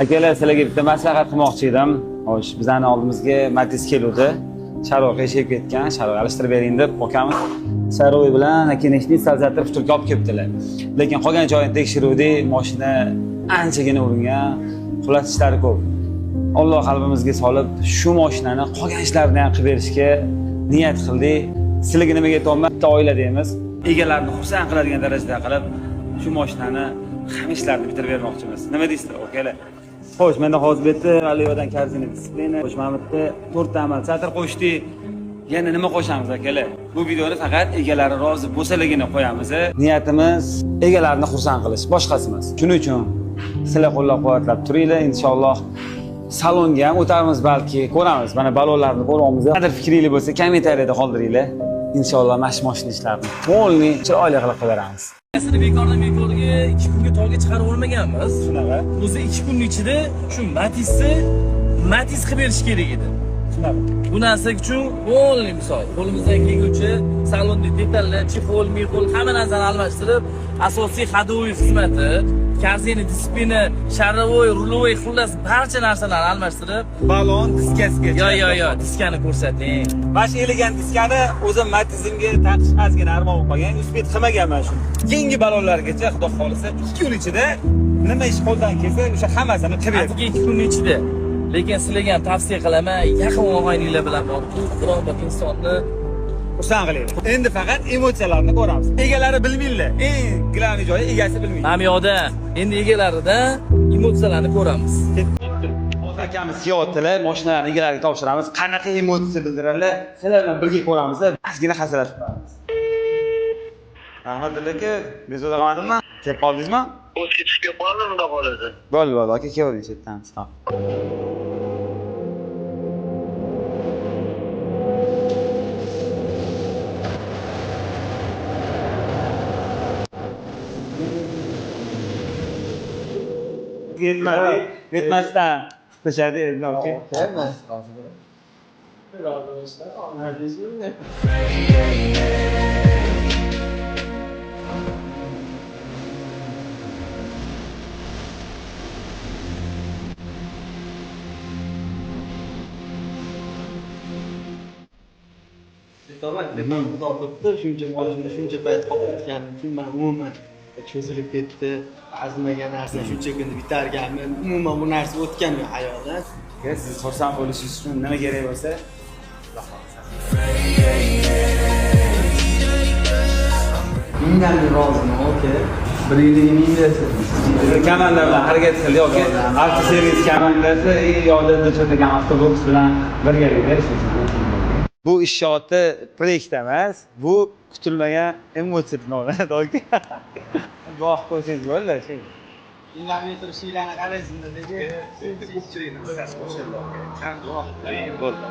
Akalar, sizlarga bitta maslahat qilmoqchi edim. Xo'sh, bizning oldimizga Matiz keluvdi. Sharoq eshib ketgan, Sharoq alishtirib bering deb akamiz Sharoq bilan akinishni salzatlar futurga olib kelibdilar. Lekin qolgan joyini tekshiruvdik, mashina anchagina uringan, qulatishlar ko'p. Alloh qalbimizga solib, shu mashinani qolgan ishlarini ham qilib berishga niyat qildik. Sizlarga nimaga aytayapman? Bitta oila deymiz. Egalarni xursand qiladigan darajada qilib, shu mashinani hamma ishlarini bitirib bermoqchimiz. Nima deysizlar, akalar? Xo'sh, menda hozir bu yerda Aliyodan karzina disiplina, xo'sh, mana bu yerda 4 ta amal satr qo'shdik. Yana nima qo'shamiz, akalar? Bu videoni faqat egalari rozi bo'lsaligina qo'yamiz. Niyatimiz egalarni xursand qilish, boshqasi emas. Shuning uchun sizlar qo'llab-quvvatlab turinglar, inshaalloh. Salonga ham o'tamiz, balki ko'ramiz. Mana balonlarni ko'ramiz. Qadr fikringiz bo'lsa, kommentariyada qoldiringlar. Inshaalloh mashmoshni ishlarni qo'lni chiroyli qilib qo'yamiz. Aslida bekorga 2 kunga tolga chiqarib olmaganmiz. Shunaqa. O'zi 2 kunning ichida shu Matiz qilib berish kerak edi. Shunaqa. Bu narsa uchun qo'lni misol, qo'limizdan kelguncha salonni detallar, chexol, mexol hamma narsani almashtirib, asosiy hadoviy xizmati, karzina disiplina, sharovoy, rulovoy, xullas barcha narsalarni almashtirib, Balon diskasiga. Yo, diskani ko'rsating. Mana shu elegan diskani o'zim Matizimga taqish ozgina armon bo'lib qolgan. Uspet qilmaganman shu. Keyingi balonlargacha xudo xolisa 2 kun ichida nima ish qo'ldan kelsa, o'sha hammasini qilib Atigi 2 kunning ichida. Lekin sizlarga ham tavsiya qilaman, yaqin og'ayninglar bilan borib, biron bir insonni xursand qilaylik. Endi faqat emotsiyalarni ko'ramiz. Egalari bilmaydilar. Eng glavniy joyi egasi bilmaydi. ham yoqda endi egalarida emotsiyalarni ko'ramiz. Akamiz kelyaptilar, mashinalarni egalariga topshiramiz. Qanaqa emotsiya bildiradilar, sizlar bilan birga ko'ramiz. Ozgina hasalashib qo'yamiz. Rahmat aka, bezovta qilmadimmi? Kelib qoldingizmi? O'z ketishga bordim, unda qoladi. Bo'ldi, aka, keldik chetdan. Yetmasdan dışarıda eline okey. Shuncha payt qolganim uchun men umuman cho'zilib ketdi. Azmagan narsa shuncha kunda bitarganman. Umuman bu narsa o'tgan yo'q hayotdan. Siz xursand bo'lishingiz uchun nima kerak bo'lsa, Mingdan roziman, oka. Bir yiliga 1000 bersin. komanda bilan harakat qildik, okey. Avtoservis komandasi yordamda cho'tagan avtobus bilan birgalikda ishlaymiz. Bu ishoti proyekt emas, bu kutilmagan emotsiya oladi, okey. Guvoh qo'ysangiz bo'ladi. Kilometr shiylarni qaraysiz-da, Bo'ldi.